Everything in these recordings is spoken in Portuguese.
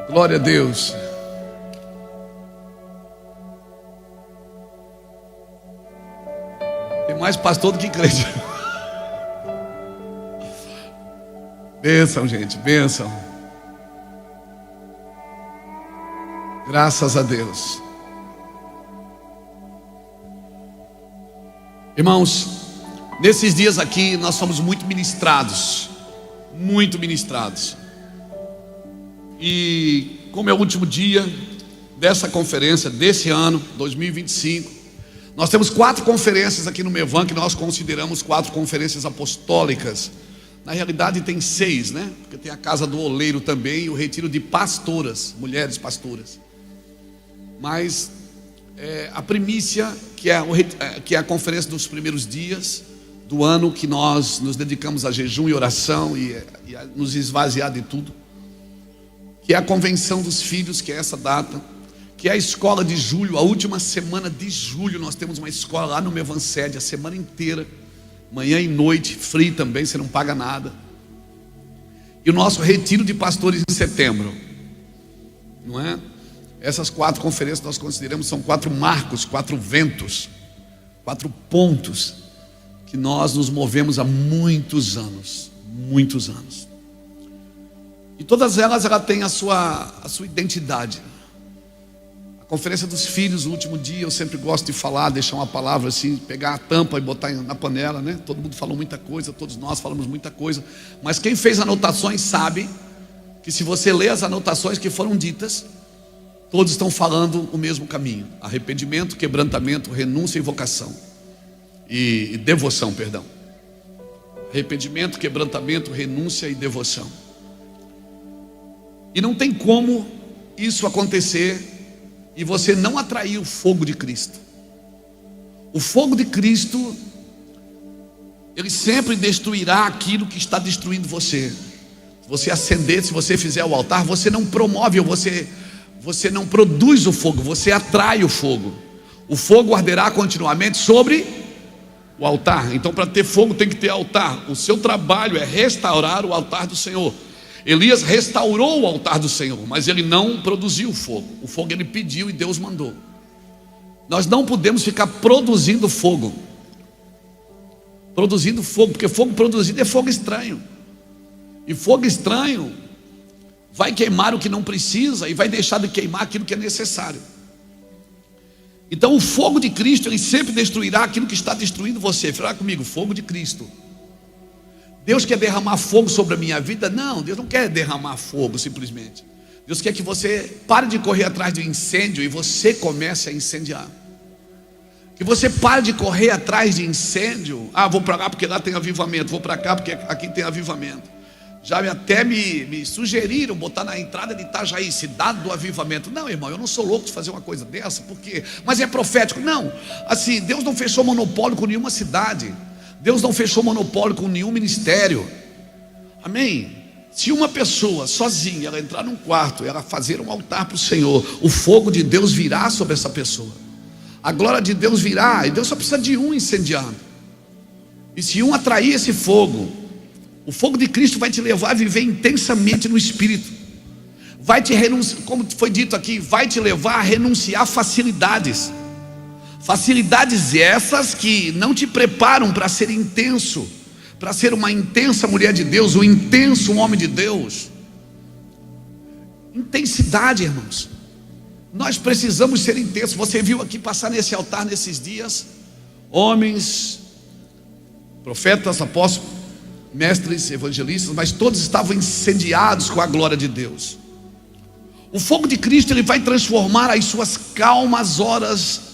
Glória a Deus. Tem mais pastor do que crente. Bênção, gente, bênção. Graças a Deus. Irmãos, nesses dias aqui nós somos muito ministrados. Muito ministrados. E como é o último dia dessa conferência, desse ano, 2025, nós temos 4 conferências aqui no Mevan, que nós consideramos 4 conferências apostólicas. Na realidade tem 6, né? Porque tem a Casa do Oleiro também e o retiro de pastoras, mulheres pastoras. Mas a primícia, que é a conferência dos primeiros dias do ano, que nós nos dedicamos a jejum e oração e a nos esvaziar de tudo, que é a convenção dos filhos, que é essa data, que é a escola de julho, a última semana de julho. Nós temos uma escola lá no Mevanced, a semana inteira, manhã e noite, free também, você não paga nada. E o nosso retiro de pastores em setembro, não é? Essas 4 conferências nós consideramos são 4 marcos, 4 ventos, 4 pontos que nós nos movemos há muitos anos, muitos anos. E todas elas, ela tem a sua identidade. A conferência dos filhos, o último dia, eu sempre gosto de falar, deixar uma palavra assim, pegar a tampa e botar na panela, né? Todo mundo falou muita coisa, todos nós falamos muita coisa, mas quem fez anotações sabe que se você ler as anotações que foram ditas, todos estão falando o mesmo caminho: arrependimento, quebrantamento, renúncia e vocação. E devoção, perdão. Arrependimento, quebrantamento, renúncia e devoção. E não tem como isso acontecer e você não atrair o fogo de Cristo. O fogo de Cristo, ele sempre destruirá aquilo que está destruindo você. Se você acender, se você fizer o altar, você não promove, você não produz o fogo, você atrai o fogo. O fogo arderá continuamente sobre o altar. Então, para ter fogo tem que ter altar. O seu trabalho é restaurar o altar do Senhor. Elias restaurou o altar do Senhor, mas ele não produziu fogo. O fogo ele pediu e Deus mandou. Nós não podemos ficar produzindo fogo, porque fogo produzido é fogo estranho. E fogo estranho vai queimar o que não precisa e vai deixar de queimar aquilo que é necessário. Então o fogo de Cristo, ele sempre destruirá aquilo que está destruindo você. Fala comigo: fogo de Cristo. Deus quer derramar fogo sobre a minha vida? Não, Deus não quer derramar fogo simplesmente. Deus quer que você pare de correr atrás do incêndio e você comece a incendiar. Que você pare de correr atrás de incêndio. Vou para lá porque lá tem avivamento, vou para cá porque aqui tem avivamento. Já até me sugeriram botar na entrada de Itajaí, cidade do avivamento. Não, irmão, eu não sou louco de fazer uma coisa dessa, porque, mas é profético. Não, assim, Deus não fechou monopólio com nenhuma cidade. Deus não fechou monopólio com nenhum ministério. Amém? Se uma pessoa sozinha, ela entrar num quarto, ela fazer um altar para o Senhor, o fogo de Deus virá sobre essa pessoa. A glória de Deus virá, e Deus só precisa de um incendiando. E se um atrair esse fogo, o fogo de Cristo vai te levar a viver intensamente no Espírito. Vai te renunciar, como foi dito aqui, vai te levar a renunciar facilidades. Facilidades essas que não te preparam para ser intenso, para ser uma intensa mulher de Deus, um intenso homem de Deus. Intensidade, irmãos. Nós precisamos ser intensos. Você viu aqui passar nesse altar nesses dias homens, profetas, apóstolos, mestres, evangelistas, mas todos estavam incendiados com a glória de Deus. O fogo de Cristo, ele vai transformar as suas calmas horas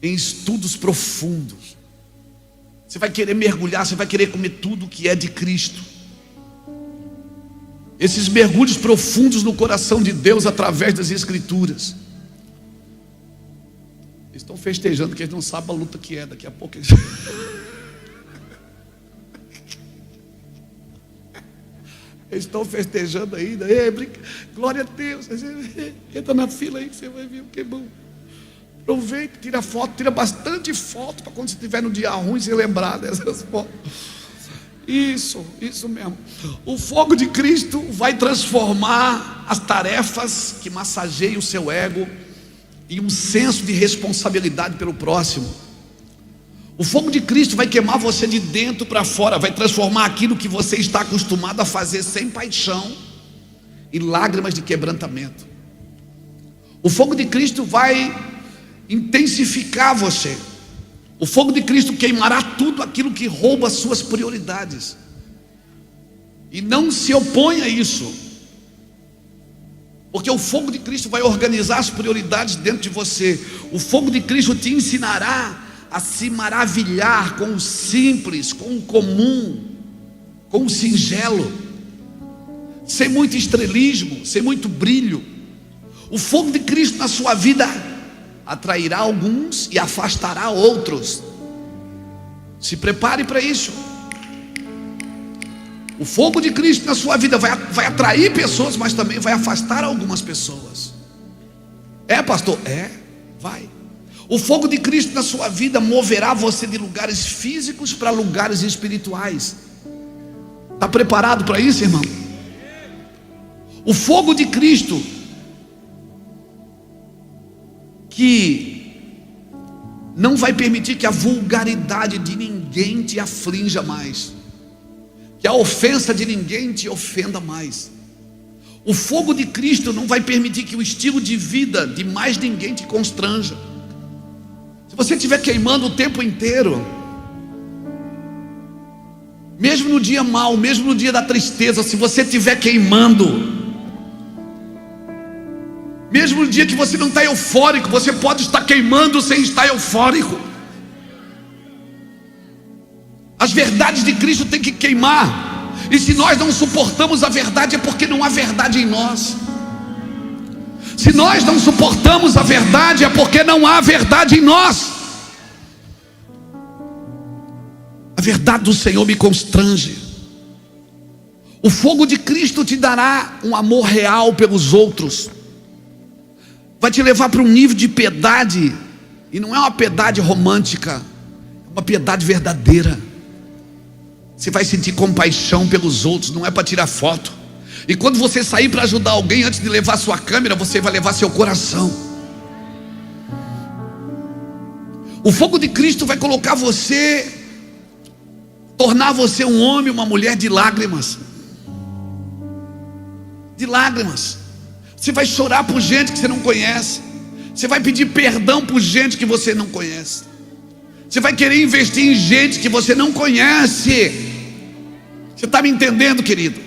em estudos profundos. Você vai querer mergulhar, você vai querer comer tudo que é de Cristo. Esses mergulhos profundos no coração de Deus através das Escrituras. Eles estão festejando que eles não sabem a luta que é. Daqui a pouco eles... Eles estão festejando ainda. Glória a Deus. Entra na fila aí que você vai ver o que é bom. Aproveita, tira foto, tira bastante foto para quando você estiver no dia ruim você lembrar dessas fotos. Isso mesmo. O fogo de Cristo vai transformar as tarefas que massageiam o seu ego em um senso de responsabilidade pelo próximo. O fogo de Cristo vai queimar você de dentro para fora, vai transformar aquilo que você está acostumado a fazer sem paixão em lágrimas de quebrantamento. O fogo de Cristo vai intensificar você. O fogo de Cristo queimará tudo aquilo que rouba as suas prioridades. E não se oponha a isso, porque o fogo de Cristo vai organizar as prioridades dentro de você. O fogo de Cristo te ensinará a se maravilhar com o simples, com o comum, com o singelo, sem muito estrelismo, sem muito brilho. O fogo de Cristo na sua vida atrairá alguns e afastará outros. Se prepare para isso. O fogo de Cristo na sua vida vai atrair pessoas, mas também vai afastar algumas pessoas. É, pastor? É, vai. O fogo de Cristo na sua vida moverá você de lugares físicos para lugares espirituais. Está preparado para isso, irmão? O fogo de Cristo que não vai permitir que a vulgaridade de ninguém te aflinja mais, que a ofensa de ninguém te ofenda mais. O fogo de Cristo não vai permitir que o estilo de vida de mais ninguém te constranja. Se você estiver queimando o tempo inteiro, mesmo no dia mau, mesmo no dia da tristeza, se você estiver queimando, mesmo no dia que você não está eufórico, você pode estar queimando sem estar eufórico. As verdades de Cristo têm que queimar. E se nós não suportamos a verdade, é porque não há verdade em nós. Se nós não suportamos a verdade, é porque não há verdade em nós. A verdade do Senhor me constrange. O fogo de Cristo te dará um amor real pelos outros. Vai te levar para um nível de piedade. E não é uma piedade romântica, é uma piedade verdadeira. Você vai sentir compaixão pelos outros, não é para tirar foto. E quando você sair para ajudar alguém, antes de levar sua câmera, você vai levar seu coração. O fogo de Cristo vai colocar você, tornar você um homem, uma mulher de lágrimas. De lágrimas. Você vai chorar por gente que você não conhece. Você vai pedir perdão por gente que você não conhece. Você vai querer investir em gente que você não conhece. Você está me entendendo, querido?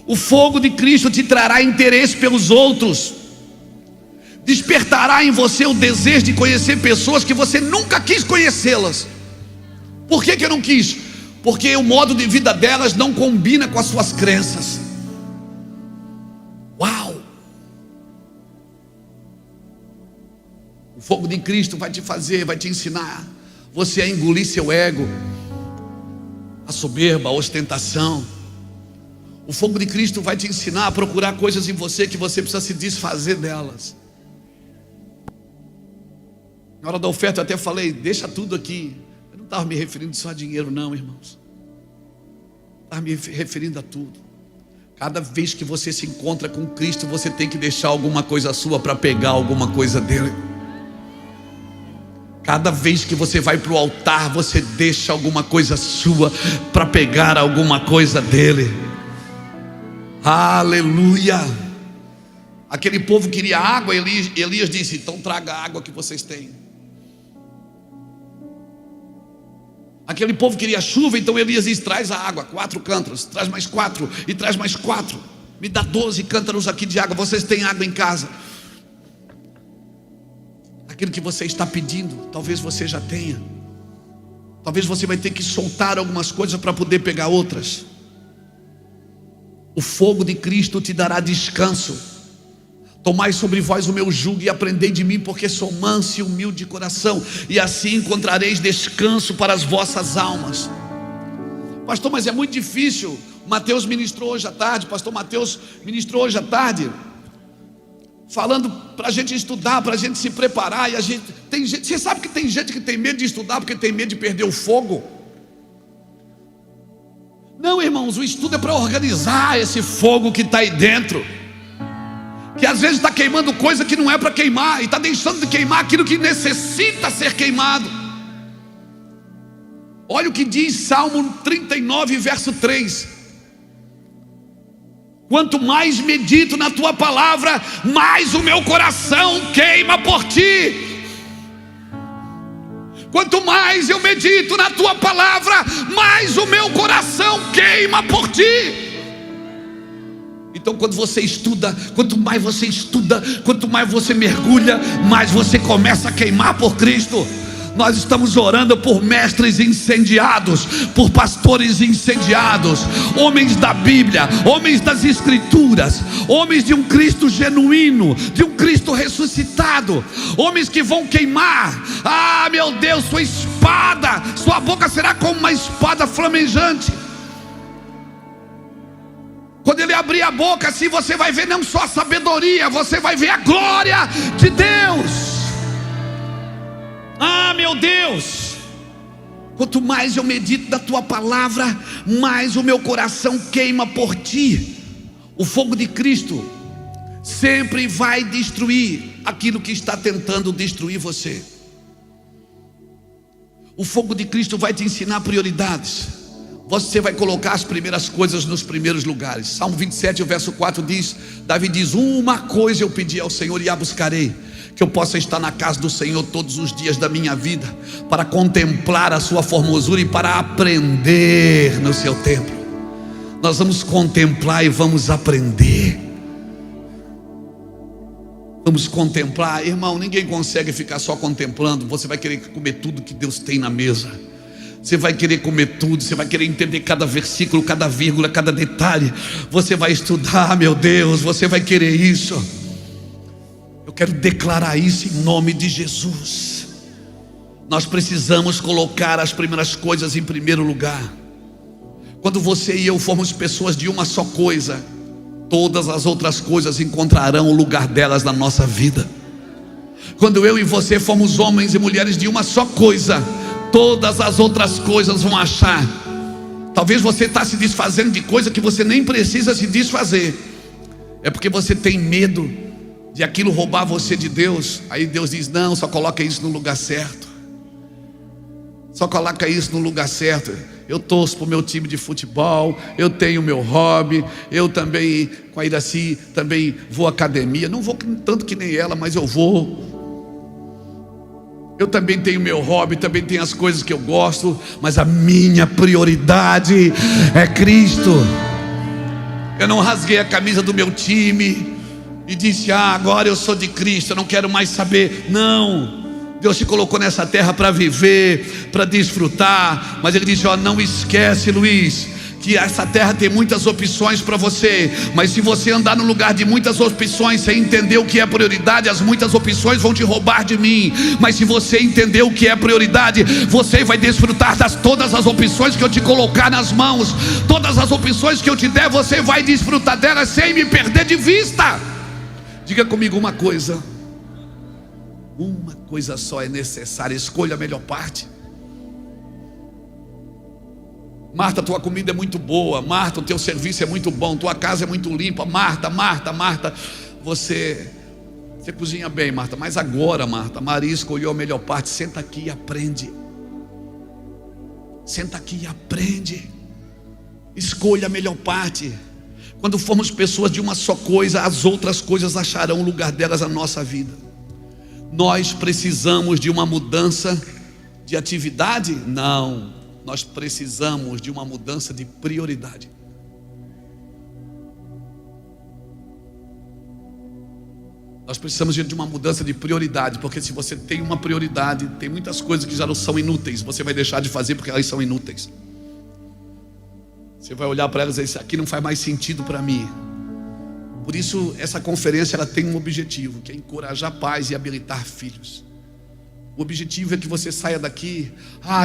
O fogo de Cristo te trará interesse pelos outros. Despertará em você o desejo de conhecer pessoas que você nunca quis conhecê-las. Por que eu não quis? Porque o modo de vida delas não combina com as suas crenças. Uau! O fogo de Cristo vai te fazer, vai te ensinar você a engolir seu ego, a soberba, a ostentação. O fogo de Cristo vai te ensinar a procurar coisas em você que você precisa se desfazer delas. Na hora da oferta eu até falei, deixa tudo aqui. Eu não estava me referindo só a dinheiro não, irmãos. Estava me referindo a tudo. Cada vez que você se encontra com Cristo, você tem que deixar alguma coisa sua para pegar alguma coisa dele. Cada vez que você vai para o altar, você deixa alguma coisa sua para pegar alguma coisa dele. Aleluia! Aquele povo queria água, Elias disse, então traga a água que vocês têm. Aquele povo queria chuva, então Elias disse, traz a água, 4 cântaros, traz mais 4 e traz mais 4. Me dá 12 cântaros aqui de água, vocês têm água em casa. Aquilo que você está pedindo, talvez você já tenha. Talvez você vai ter que soltar algumas coisas para poder pegar outras. O fogo de Cristo te dará descanso. Tomai sobre vós o meu jugo e aprendei de mim, porque sou manso e humilde de coração, e assim encontrareis descanso para as vossas almas. Pastor, mas é muito difícil. Mateus ministrou hoje à tarde, pastor Mateus ministrou hoje à tarde, falando para a gente estudar, para a gente se preparar. E a gente tem gente, você sabe que tem gente que tem medo de estudar porque tem medo de perder o fogo. Não, irmãos, o estudo é para organizar esse fogo que está aí dentro, que às vezes está queimando coisa que não é para queimar, e está deixando de queimar aquilo que necessita ser queimado. Olha o que diz Salmo 39, verso 3: quanto mais medito na tua palavra, mais o meu coração queima por ti. Quanto mais eu medito na tua palavra, mais o meu coração queima por ti. Então, quando você estuda, quanto mais você estuda, quanto mais você mergulha, mais você começa a queimar por Cristo. Nós estamos orando por mestres incendiados, por pastores incendiados, homens da Bíblia, homens das Escrituras, homens de um Cristo genuíno, de um Cristo ressuscitado, homens que vão queimar. Ah, meu Deus, sua espada, sua boca será como uma espada flamejante. Quando ele abrir a boca assim, você vai ver não só a sabedoria, você vai ver a glória de Deus. Ah, meu Deus, quanto mais eu medito da tua palavra, mais o meu coração queima por ti. O fogo de Cristo sempre vai destruir aquilo que está tentando destruir você. O fogo de Cristo vai te ensinar prioridades. Você vai colocar as primeiras coisas nos primeiros lugares. Salmo 27, o verso 4 diz, Davi diz: uma coisa eu pedi ao Senhor e a buscarei, que eu possa estar na casa do Senhor todos os dias da minha vida, para contemplar a sua formosura e para aprender no seu templo. Nós vamos contemplar e vamos aprender. Vamos contemplar, irmão. Ninguém consegue ficar só contemplando. Você vai querer comer tudo que Deus tem na mesa. Você vai querer comer tudo, você vai querer entender cada versículo, cada vírgula, cada detalhe. Você vai estudar, meu Deus, você vai querer isso. Eu quero declarar isso em nome de Jesus. Nós precisamos colocar as primeiras coisas em primeiro lugar. Quando você e eu formos pessoas de uma só coisa, todas as outras coisas encontrarão o lugar delas na nossa vida. Quando eu e você formos homens e mulheres de uma só coisa, todas as outras coisas vão achar. Talvez você está se desfazendo de coisa que você nem precisa se desfazer. É porque você tem medo de aquilo roubar você de Deus. Aí Deus diz: não, só coloca isso no lugar certo. Só coloca isso no lugar certo. Eu torço para o meu time de futebol, eu tenho meu hobby, eu também, com a Iraci, também vou à academia. Não vou tanto que nem ela, mas eu vou. Eu também tenho meu hobby, também tenho as coisas que eu gosto, mas a minha prioridade é Cristo. Eu não rasguei a camisa do meu time e disse: agora eu sou de Cristo, eu não quero mais saber. Não, Deus te colocou nessa terra para viver, para desfrutar. Mas Ele disse: não esquece, Luiz, que essa terra tem muitas opções para você, mas se você andar no lugar de muitas opções sem entender o que é prioridade, as muitas opções vão te roubar de mim. Mas se você entender o que é prioridade, você vai desfrutar das todas as opções que eu te colocar nas mãos. Todas as opções que eu te der, você vai desfrutar delas sem me perder de vista. Diga comigo uma coisa só é necessária: escolha a melhor parte. Marta, tua comida é muito boa. Marta, o teu serviço é muito bom. Tua casa é muito limpa. Marta, você cozinha bem, Marta. Mas agora, Marta, Maria escolheu a melhor parte. Senta aqui e aprende. Senta aqui e aprende. Escolha a melhor parte. Quando formos pessoas de uma só coisa, as outras coisas acharão o lugar delas na nossa vida. Nós precisamos de uma mudança de atividade? Não. Nós precisamos de uma mudança de prioridade. Nós precisamos de uma mudança de prioridade, porque se você tem uma prioridade, tem muitas coisas que já não são inúteis, você vai deixar de fazer porque elas são inúteis. Você vai olhar para elas e dizer: isso aqui não faz mais sentido para mim. Por isso essa conferência ela tem um objetivo, que é encorajar pais e habilitar filhos. O objetivo é que você saia daqui: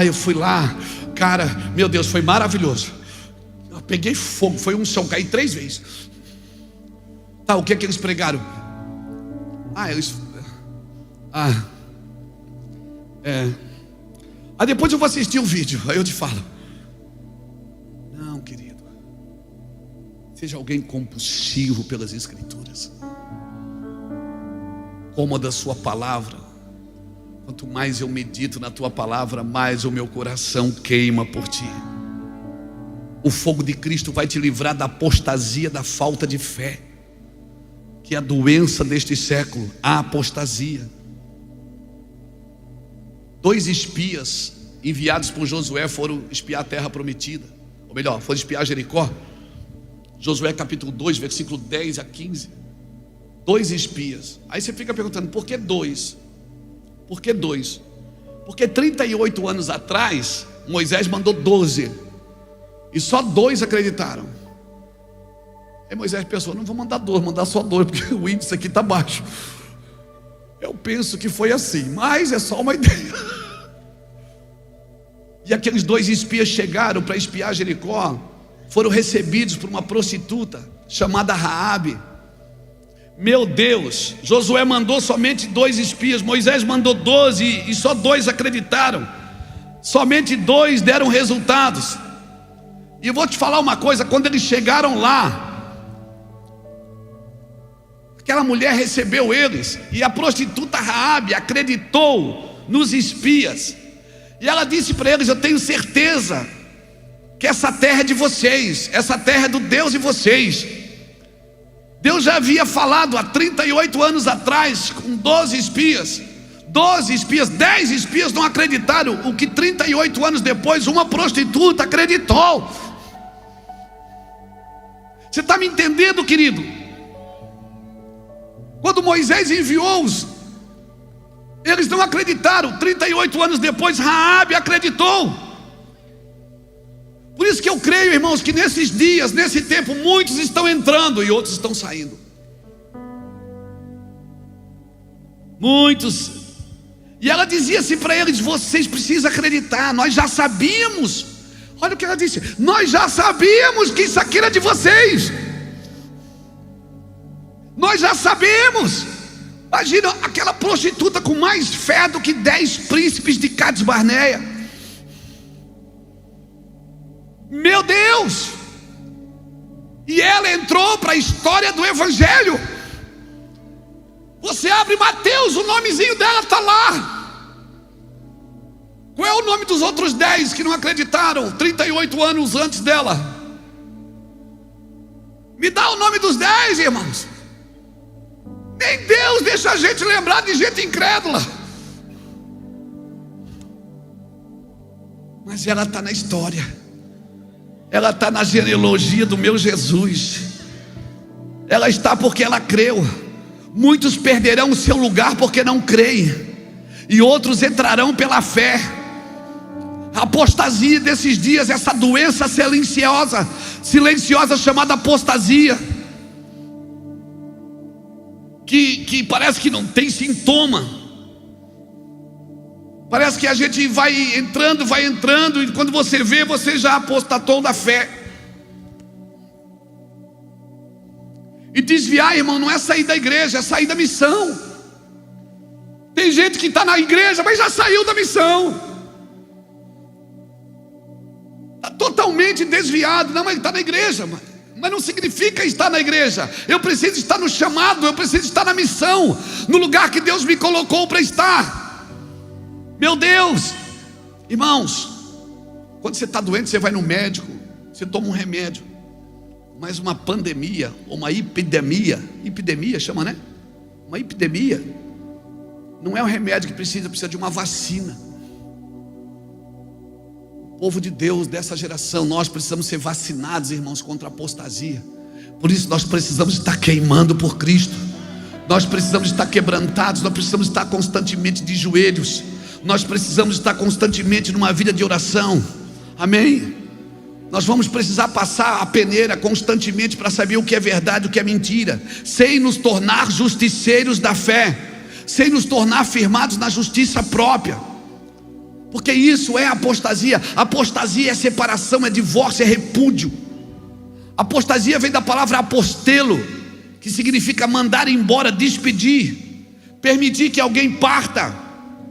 eu fui lá, cara, meu Deus, foi maravilhoso. Eu peguei fogo, foi um som, caí 3 vezes. Tá, o que é que eles pregaram? Aí depois eu vou assistir o vídeo, aí eu te falo. Não, querido, Seja alguém compulsivo pelas Escrituras. Coma da sua palavra. Quanto mais eu medito na tua palavra, mais o meu coração queima por ti. O fogo de Cristo vai te livrar da apostasia, da falta de fé, que é a doença deste século, a apostasia. 2 espias enviados por Josué foram espiar a terra prometida, ou melhor, foram espiar Jericó. Josué capítulo 2, versículo 10 a 15. 2 espias. Aí você fica perguntando, por que 2? Por que 2? Porque 38 anos atrás Moisés mandou 12 e só 2 acreditaram. Aí Moisés pensou, não vou mandar 2, vou mandar só 2, porque o índice aqui está baixo. Eu penso que foi assim, mas é só uma ideia. E aqueles 2 espias chegaram para espiar Jericó, foram recebidos por uma prostituta chamada Raabe. Meu Deus, Josué mandou somente 2 espias, Moisés mandou 12 e só 2 acreditaram. Somente 2 deram resultados. E eu vou te falar uma coisa, quando eles chegaram lá, aquela mulher recebeu eles, e a prostituta Raabe acreditou nos espias, e ela disse para eles, eu tenho certeza que essa terra é de vocês, essa terra é do Deus de vocês. Deus já havia falado há 38 anos atrás com 12 espias, 10 espias não acreditaram, o que 38 anos depois uma prostituta acreditou. Você está me entendendo, querido? Quando Moisés enviou-os, eles não acreditaram. 38 anos depois Raabe acreditou. Por isso que eu creio, irmãos, que nesses dias, nesse tempo, muitos estão entrando e outros estão saindo. Muitos. E ela dizia assim para eles, vocês precisam acreditar, nós já sabíamos. Olha o que ela disse, nós já sabíamos que isso aqui era de vocês. Nós já sabemos. Imagina aquela prostituta com mais fé do que 10 príncipes de Cades Barneia. Meu Deus! E ela entrou para a história do Evangelho. Você abre Mateus, o nomezinho dela está lá. Qual é o nome dos outros 10 que não acreditaram 38 anos antes dela? Me dá o nome dos 10, irmãos. Nem Deus deixa a gente lembrar de gente incrédula. Mas ela está na história. Ela está na genealogia do meu Jesus. Ela está porque ela creu. Muitos perderão o seu lugar porque não creem, e outros entrarão pela fé. A apostasia desses dias, essa doença silenciosa chamada apostasia, que parece que não tem sintoma. Parece que a gente vai entrando, e quando você vê, você já apostatou da fé. E desviar, irmão, não é sair da igreja, é sair da missão. Tem gente que está na igreja, mas já saiu da missão. Está totalmente desviado. Não, mas ele está na igreja, mas não significa estar na igreja. Eu preciso estar no chamado, eu preciso estar na missão, no lugar que Deus me colocou para estar. Meu Deus, irmãos, quando você está doente, você vai no médico, você toma um remédio. Mas uma pandemia, ou uma epidemia chama, né? Uma epidemia não é um remédio que precisa de uma vacina. O povo de Deus dessa geração, nós precisamos ser vacinados, irmãos, contra a apostasia. Por isso nós precisamos estar queimando por Cristo. Nós precisamos estar quebrantados, nós precisamos estar constantemente de joelhos. Nós precisamos estar constantemente numa vida de oração. Amém? Nós vamos precisar passar a peneira constantemente para saber o que é verdade e o que é mentira, sem nos tornar justiceiros da fé, sem nos tornar firmados na justiça própria, porque isso é apostasia. Apostasia é separação, é divórcio, é repúdio. Apostasia vem da palavra apostelo, que significa mandar embora, despedir, permitir que alguém parta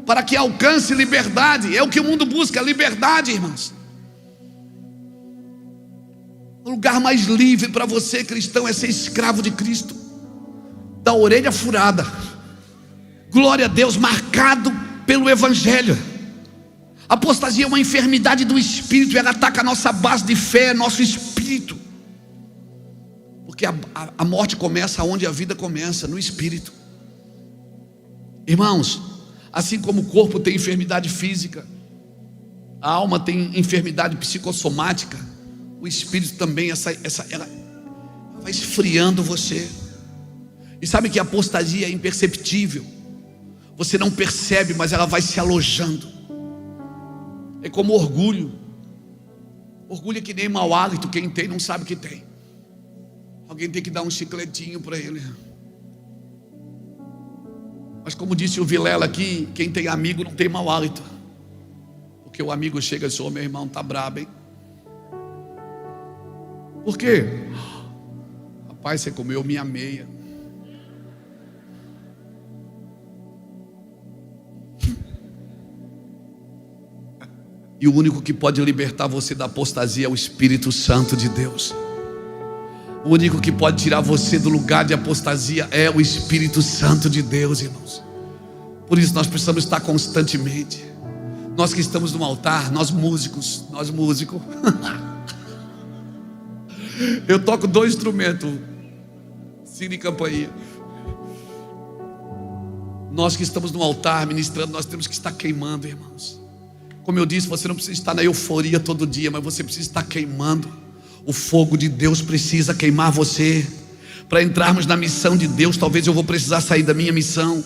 para que alcance liberdade. É o que o mundo busca, liberdade, irmãos. O lugar mais livre para você, cristão, é ser escravo de Cristo, da orelha furada. Glória a Deus, marcado pelo Evangelho. Apostasia é uma enfermidade do espírito, ela ataca a nossa base de fé, nosso espírito. Porque a morte começa onde a vida começa, no espírito. Irmãos, assim como o corpo tem enfermidade física, a alma tem enfermidade psicossomática, o espírito também, ela vai esfriando você. E sabe que a apostasia é imperceptível, você não percebe, mas ela vai se alojando. É como orgulho. Orgulho é que nem mau hálito, quem tem não sabe que tem. Alguém tem que dar um chicletinho para ele. Mas como disse o Vilela aqui, quem tem amigo não tem mau hálito. Porque o amigo chega e diz: ô meu irmão, tá brabo, hein? Por quê? Rapaz, você comeu minha meia. E o único que pode libertar você da apostasia é o Espírito Santo de Deus. O único que pode tirar você do lugar de apostasia é o Espírito Santo de Deus, irmãos. Por isso nós precisamos estar constantemente. Nós que estamos no altar, nós músicos. Eu toco 2 instrumentos, sino e campainha. Nós que estamos no altar ministrando, nós temos que estar queimando, irmãos. Como eu disse, você não precisa estar na euforia todo dia, mas você precisa estar queimando. O fogo de Deus precisa queimar você. Para entrarmos na missão de Deus, talvez eu vou precisar sair da minha missão.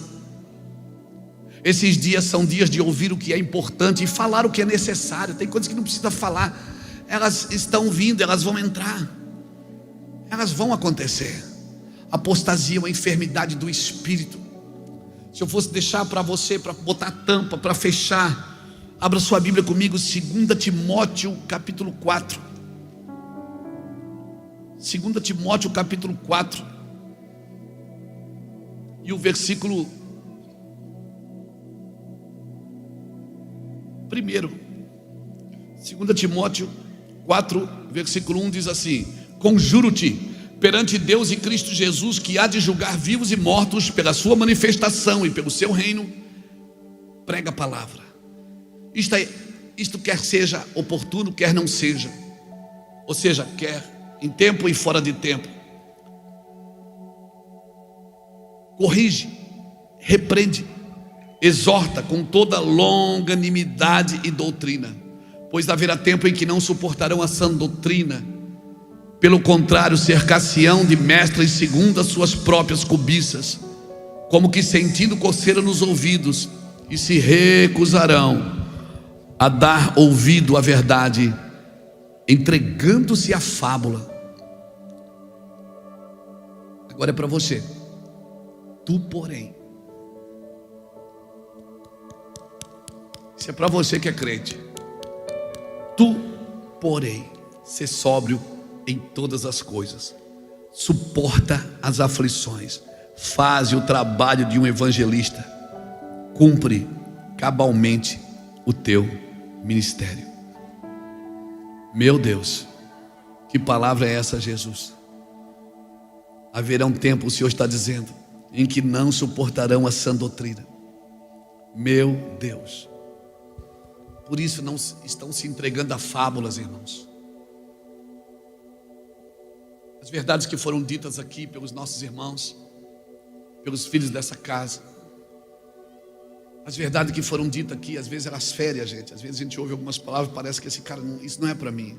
Esses dias são dias de ouvir o que é importante e falar o que é necessário. Tem coisas que não precisa falar, elas estão vindo, elas vão entrar, elas vão acontecer. Apostasia é uma enfermidade do espírito. Se eu fosse deixar para você, para botar tampa, para fechar, abra sua Bíblia comigo, 2 Timóteo capítulo 4. 2 Timóteo capítulo 4. E o versículo 1. 2 Timóteo 4, versículo 1 diz assim: conjuro-te perante Deus e Cristo Jesus, que há de julgar vivos e mortos pela sua manifestação e pelo seu reino, prega a palavra. Isto quer seja oportuno, quer não seja, ou seja, quer em tempo e fora de tempo. Corrige, repreende, exorta com toda longanimidade e doutrina, pois haverá tempo em que não suportarão a sã doutrina. Pelo contrário, cercar-se-ão de mestres segundo as suas próprias cobiças, como que sentindo coceira nos ouvidos, e se recusarão a dar ouvido à verdade, entregando-se à fábula. Agora é para você. Tu, porém, isso é para você que é crente. Tu, porém, ser sóbrio em todas as coisas, suporta as aflições, faz o trabalho de um evangelista, cumpre cabalmente o teu ministério. Meu Deus, que palavra é essa, Jesus? Haverá um tempo, o Senhor está dizendo, em que não suportarão a sã doutrina. Meu Deus. Por isso não estão se entregando a fábulas, irmãos. As verdades que foram ditas aqui pelos nossos irmãos, pelos filhos dessa casa, as verdades que foram ditas aqui, às vezes elas ferem a gente. Às vezes a gente ouve algumas palavras e parece que esse cara, isso não é para mim.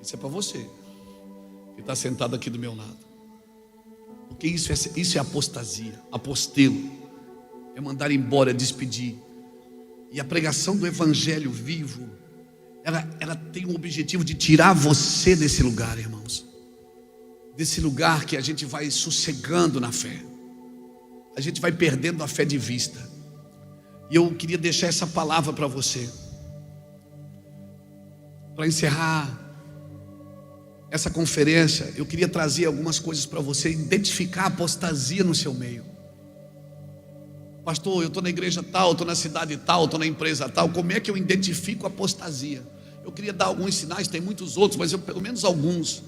Isso é para você, que está sentado aqui do meu lado. Porque isso é apostasia, apostelo. É mandar embora, é despedir. E a pregação do evangelho vivo, ela tem o objetivo de tirar você desse lugar, irmãos. Desse lugar que a gente vai sossegando na fé. A gente vai perdendo a fé de vista. E eu queria deixar essa palavra para você, para encerrar essa conferência. Eu queria trazer algumas coisas para você identificar a apostasia no seu meio. Pastor, eu estou na igreja tal, estou na cidade tal, estou na empresa tal. Como é que eu identifico a apostasia? Eu queria dar alguns sinais, tem muitos outros, mas pelo menos alguns.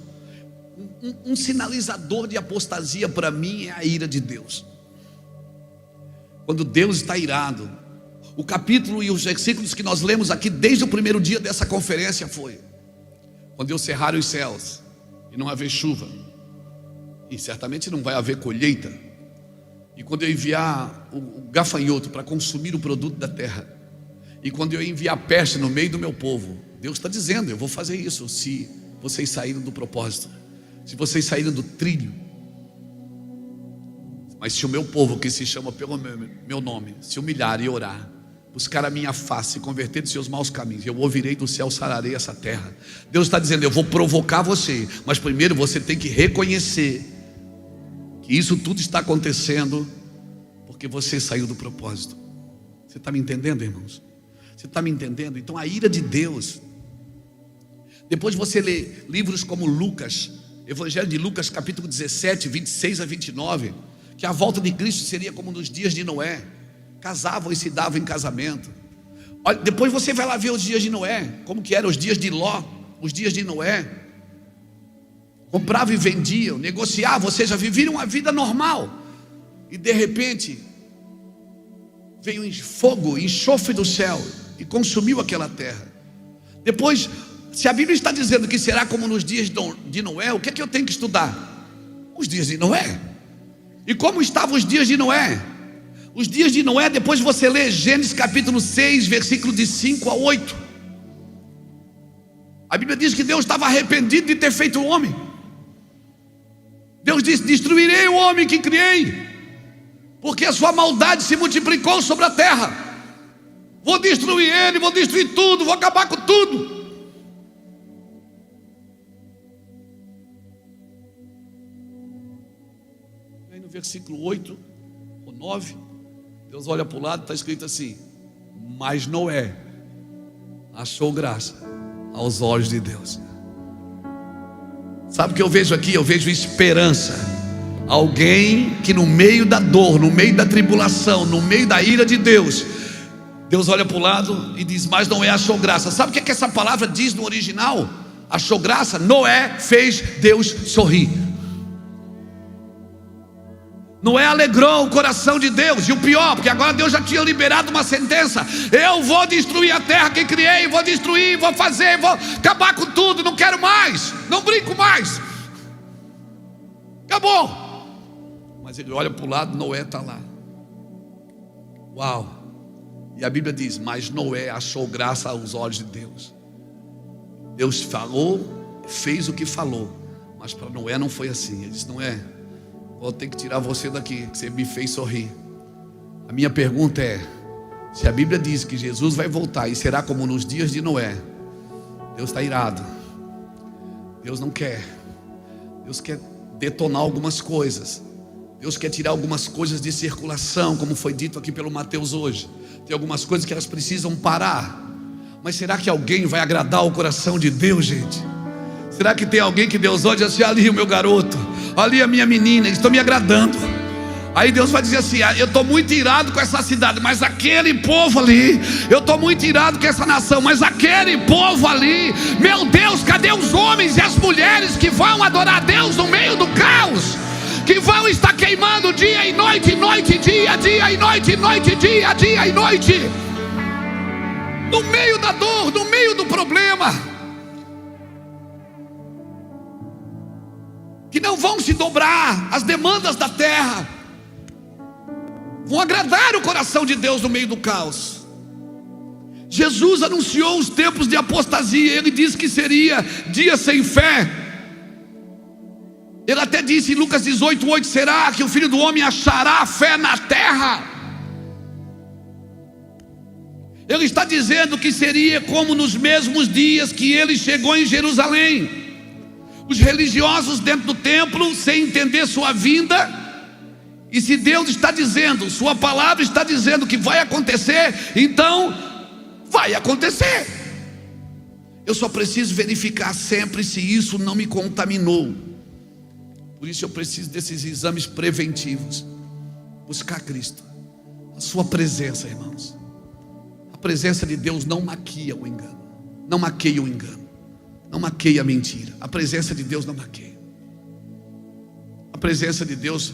Um sinalizador de apostasia para mim é a ira de Deus. Quando Deus está irado, o capítulo e os versículos que nós lemos aqui desde o primeiro dia dessa conferência foi: quando eu cerrar os céus e não haver chuva, e certamente não vai haver colheita, e quando eu enviar o gafanhoto para consumir o produto da terra, e quando eu enviar peste no meio do meu povo, Deus está dizendo: eu vou fazer isso se vocês saírem do propósito, se vocês saírem do trilho. Mas se o meu povo, que se chama pelo meu nome, se humilhar e orar, buscar a minha face, se converter dos seus maus caminhos, eu ouvirei do céu, sararei essa terra. Deus está dizendo: eu vou provocar você, mas primeiro você tem que reconhecer que isso tudo está acontecendo porque você saiu do propósito. Você está me entendendo, irmãos? Você está me entendendo? Então a ira de Deus. Depois você lê livros como Lucas, Evangelho de Lucas, capítulo 17, 26 a 29, que a volta de Cristo seria como nos dias de Noé. Casavam e se davam em casamento. Olha, depois você vai lá ver os dias de Noé, como que eram os dias de Ló, os dias de Noé. Compravam e vendiam, negociavam, ou seja, viviam uma vida normal. E de repente veio um fogo, enxofre do céu e consumiu aquela terra. Depois, se a Bíblia está dizendo que será como nos dias de Noé, o que é que eu tenho que estudar? Os dias de Noé. E como estavam os dias de Noé? Os dias de Noé, depois você lê Gênesis capítulo 6, versículo de 5 a 8. A Bíblia diz que Deus estava arrependido de ter feito o homem. Deus disse: destruirei o homem que criei, porque a sua maldade se multiplicou sobre a terra. Vou destruir ele, vou destruir tudo, vou acabar com tudo. Aí no versículo 8 ou 9, Deus olha para o lado, está escrito assim: mas Noé achou graça aos olhos de Deus. Sabe o que eu vejo aqui? Eu vejo esperança. Alguém que no meio da dor, no meio da tribulação, no meio da ira de Deus, Deus olha para o lado e diz: mas Noé achou graça. Sabe o que é que essa palavra diz no original? Achou graça? Noé fez Deus sorrir. Noé alegrou o coração de Deus. E o pior, porque agora Deus já tinha liberado uma sentença: eu vou destruir a terra que criei, vou destruir, vou fazer, vou acabar com tudo, não quero mais, não brinco mais, acabou. Mas ele olha para o lado, Noé está lá. Uau. E a Bíblia diz: mas Noé achou graça aos olhos de Deus. Deus falou, fez o que falou, mas para Noé não foi assim. Ele disse: Noé, vou ter que tirar você daqui, que você me fez sorrir. A minha pergunta é: se a Bíblia diz que Jesus vai voltar e será como nos dias de Noé, Deus está irado. Deus não quer. Deus quer detonar algumas coisas. Deus quer tirar algumas coisas de circulação, como foi dito aqui pelo Mateus hoje. Tem algumas coisas que elas precisam parar. Mas será que alguém vai agradar o coração de Deus, gente? Será que tem alguém que Deus olha assim: ali o meu garoto, ali a minha menina, eles estão me agradando. Aí Deus vai dizer assim: eu estou muito irado com essa cidade, mas aquele povo ali, eu estou muito irado com essa nação, mas aquele povo ali, meu Deus, cadê os homens e as mulheres que vão adorar a Deus no meio do caos? Que vão estar queimando dia e noite, dia e noite, dia e noite, no meio da dor, no meio do problema, que não vão se dobrar às demandas da terra, vão agradar o coração de Deus no meio do caos. Jesus anunciou os tempos de apostasia. Ele disse que seria dia sem fé. Ele até disse em Lucas 18:8: será que o Filho do Homem achará fé na terra? Ele está dizendo que seria como nos mesmos dias que ele chegou em Jerusalém. Os religiosos dentro do templo, sem entender sua vinda. E se Deus está dizendo, sua palavra está dizendo que vai acontecer, então vai acontecer. Eu só preciso verificar sempre se isso não me contaminou. Por isso eu preciso desses exames preventivos. Buscar Cristo, a sua presença, irmãos. A presença de Deus não maquia o engano, não maqueia o engano, não maqueia a mentira. A presença de Deus não maqueia. A presença de Deus,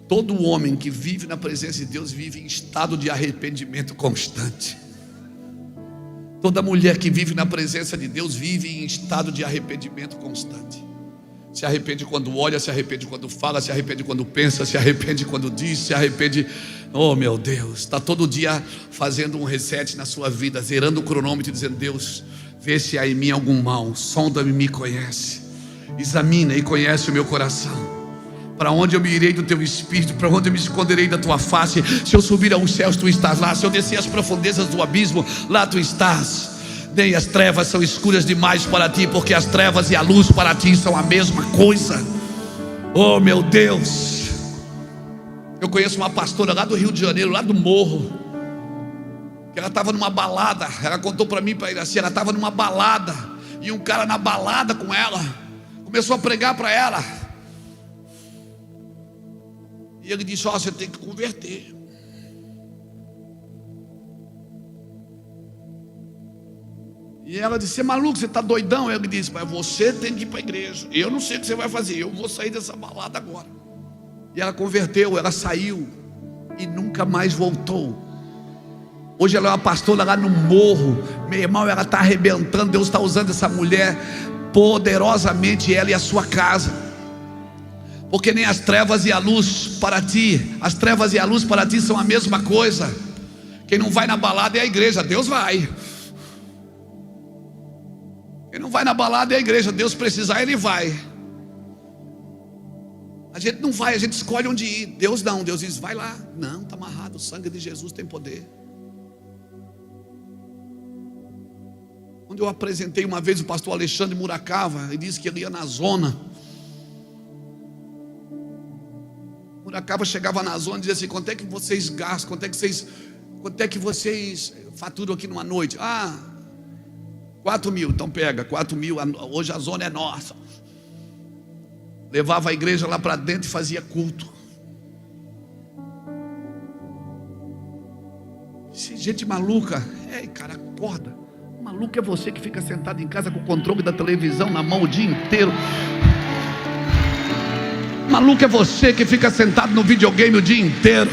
todo homem que vive na presença de Deus vive em estado de arrependimento constante. Toda mulher que vive na presença de Deus vive em estado de arrependimento constante. Se arrepende quando olha, se arrepende quando fala, se arrepende quando pensa, se arrepende quando diz, se arrepende. Oh meu Deus, está todo dia fazendo um reset na sua vida, zerando o cronômetro e dizendo: Deus, vê se há em mim algum mal, sonda-me e me conhece, examina e conhece o meu coração. Para onde eu me irei do teu espírito? Para onde eu me esconderei da tua face? Se eu subir aos céus, tu estás lá. Se eu descer às profundezas do abismo, lá tu estás. Nem as trevas são escuras demais para ti, porque as trevas e a luz para ti são a mesma coisa. Oh meu Deus. Eu conheço uma pastora lá do Rio de Janeiro, lá do morro, que ela estava numa balada. Ela contou para mim, para ir assim, ela estava numa balada, e um cara na balada com ela começou a pregar para ela. E ele disse: ó, você tem que converter. E ela disse: você é maluco, você está doidão? Ele disse: mas você tem que ir para a igreja. Eu não sei o que você vai fazer, eu vou sair dessa balada agora. E ela converteu, ela saiu e nunca mais voltou. Hoje ela é uma pastora lá no morro. Meu irmão, ela está arrebentando. Deus está usando essa mulher poderosamente, ela e a sua casa. Porque nem as trevas e a luz para ti, as trevas e a luz para ti são a mesma coisa. Quem não vai na balada é a igreja, Deus vai. Quem não vai na balada é a igreja, Deus precisar, Ele vai. A gente não vai, a gente escolhe onde ir. Deus não, Deus diz: vai lá. Não, está amarrado, o sangue de Jesus tem poder. Quando eu apresentei uma vez o pastor Alexandre Muracava, ele disse que ele ia na zona. Muracava chegava na zona e dizia assim: quanto é que vocês gastam? Quanto é que vocês faturam aqui numa noite? 4 mil, então pega 4 mil, hoje a zona é nossa. Levava a igreja lá para dentro e fazia culto. Gente maluca. Ei, cara, acorda. Maluco é você que fica sentado em casa com o controle da televisão na mão o dia inteiro. Maluco é você que fica sentado no videogame o dia inteiro.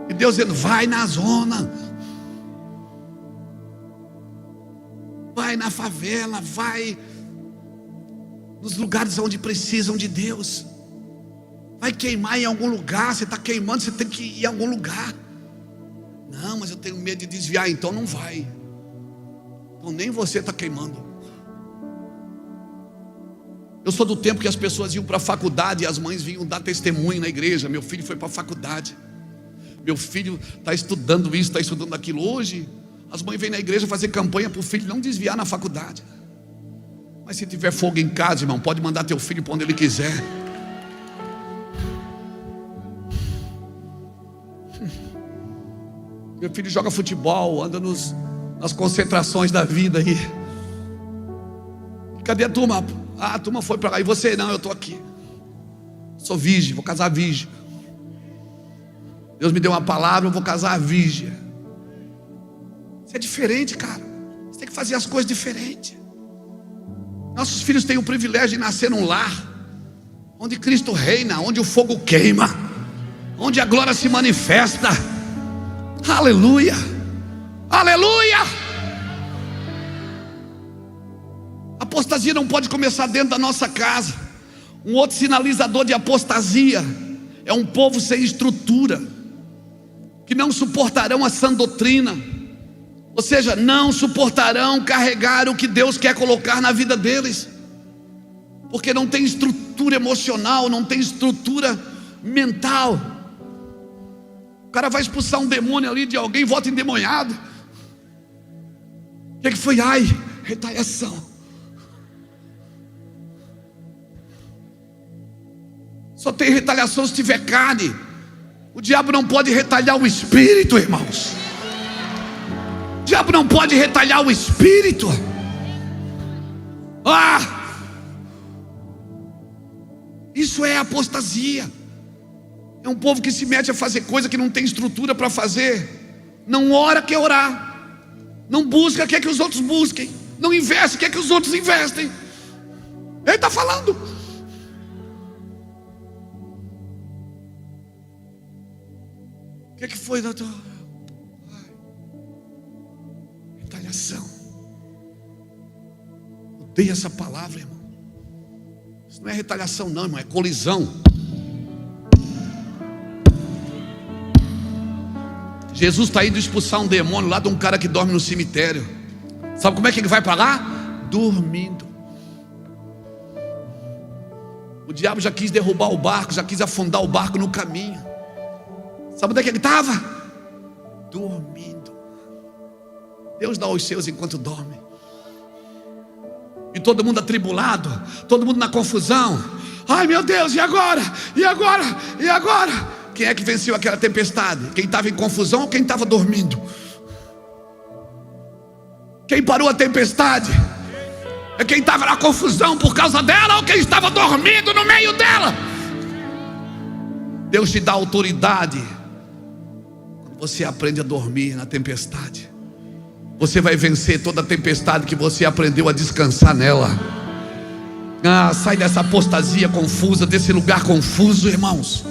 E Deus dizendo: vai na zona, vai na favela, vai nos lugares onde precisam de Deus. Vai queimar em algum lugar. Você está queimando, você tem que ir em algum lugar. Não, mas eu tenho medo de desviar. Então não vai. Então nem você está queimando. Eu sou do tempo que as pessoas iam para a faculdade e as mães vinham dar testemunho na igreja. Meu filho foi para a faculdade, meu filho está estudando isso, está estudando aquilo. Hoje as mães vêm na igreja fazer campanha para o filho não desviar na faculdade. Mas se tiver fogo em casa, irmão, pode mandar teu filho para onde ele quiser. Meu filho joga futebol, anda nas concentrações da vida aí. Cadê a turma? A turma foi para lá. E você? Não, eu estou aqui. Sou virgem, vou casar virgem. Deus me deu uma palavra, eu vou casar virgem. Isso é diferente, cara. Você tem que fazer as coisas diferentes. Nossos filhos têm o privilégio de nascer num lar onde Cristo reina, onde o fogo queima, onde a glória se manifesta. Aleluia, aleluia. Apostasia não pode começar dentro da nossa casa. Um outro sinalizador de apostasia é um povo sem estrutura, que não suportarão a sã doutrina, ou seja, não suportarão carregar o que Deus quer colocar na vida deles, porque não tem estrutura emocional, não tem estrutura mental. O cara vai expulsar um demônio ali de alguém, volta endemoniado. O que foi? Ai, retaliação. Só tem retaliação se tiver carne. O diabo não pode retalhar o espírito, irmãos. O diabo não pode retalhar o espírito. Isso é apostasia. É um povo que se mete a fazer coisa que não tem estrutura para fazer. Não ora, quer orar. Não busca, quer que os outros busquem. Não investe, quer que os outros investem. Ele está falando. O que foi, doutor? Retaliação. Odeio essa palavra, irmão. Isso não é retaliação não, irmão, é colisão. Jesus está indo expulsar um demônio lá de um cara que dorme no cemitério. Sabe como é que ele vai para lá? Dormindo. O diabo já quis derrubar o barco, já quis afundar o barco no caminho. Sabe onde é que ele estava? Dormindo. Deus dá aos seus enquanto dorme. E todo mundo atribulado, todo mundo na confusão. Ai meu Deus, e agora? E agora? E agora? Quem é que venceu aquela tempestade? Quem estava em confusão ou quem estava dormindo? Quem parou a tempestade? É quem estava na confusão por causa dela ou quem estava dormindo no meio dela? Deus te dá autoridade quando você aprende a dormir na tempestade. Você vai vencer toda a tempestade que você aprendeu a descansar nela. Sai dessa apostasia confusa, desse lugar confuso, irmãos.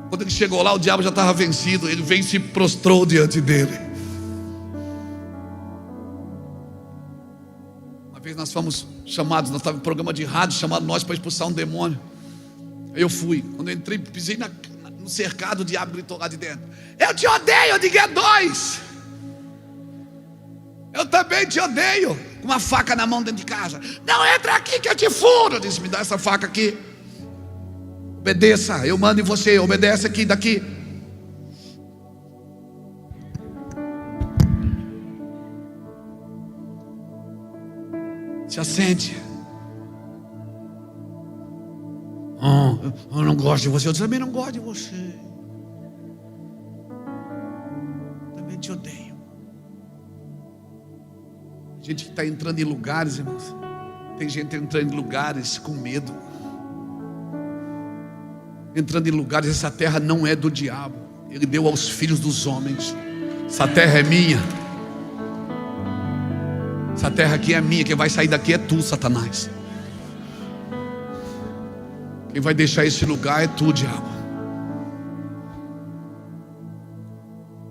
Quando ele chegou lá, o diabo já estava vencido. Ele veio e se prostrou diante dele. Uma vez nós fomos chamados, nós estávamos em um programa de rádio chamado Nós para expulsar um demônio. Aí eu fui. Quando eu entrei, pisei no cercado, o diabo gritou lá de dentro: eu te odeio. Eu digo: é dois. Eu também te odeio. Com uma faca na mão dentro de casa. Não entra aqui que eu te furo. Eu disse: me dá essa faca aqui. Obedeça, eu mando em você. Obedece aqui, daqui. Se assente. Eu não gosto de você. Eu também não gosto de você. Também te odeio. A gente está entrando em lugares, irmãos. Tem gente entrando em lugares com medo. Entrando em lugares, essa terra não é do diabo. Ele deu aos filhos dos homens. Essa terra é minha. Essa terra aqui é minha. Quem vai sair daqui é tu, Satanás. Quem vai deixar esse lugar é tu, diabo.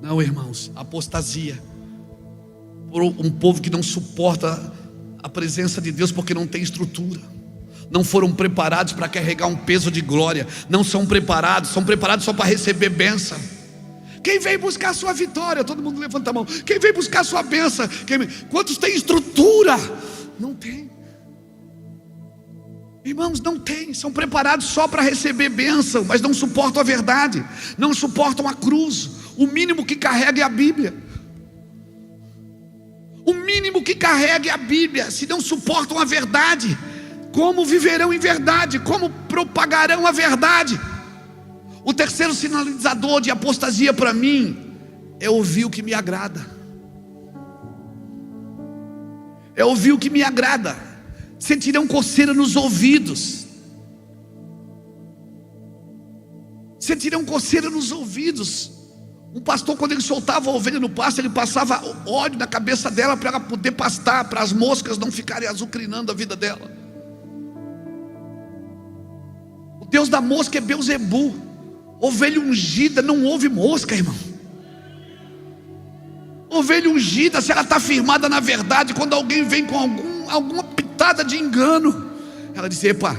Não, irmãos, apostasia. Por um povo que não suporta a presença de Deus porque não tem estrutura. Não foram preparados para carregar um peso de glória. Não são preparados, são preparados só para receber bênção. Quem vem buscar a sua vitória? Todo mundo levanta a mão. Quem vem buscar a sua bênção? Quantos têm estrutura? Não tem. Irmãos, não tem. São preparados só para receber bênção, mas não suportam a verdade. Não suportam a cruz. O mínimo que carrega é a Bíblia. O mínimo que carrega é a Bíblia. Se não suportam a verdade, como viverão em verdade? Como propagarão a verdade? O terceiro sinalizador de apostasia para mim é ouvir o que me agrada. É ouvir o que me agrada. Sentirão coceira nos ouvidos. Sentirão coceira nos ouvidos. Um pastor, quando ele soltava a ovelha no pasto, ele passava óleo na cabeça dela para ela poder pastar, para as moscas não ficarem azucrinando a vida dela. O Deus da mosca é Beuzebu. Ovelha ungida não ouve mosca, irmão. Ovelha ungida, se ela está firmada na verdade, quando alguém vem com alguma pitada de engano, ela diz: epa,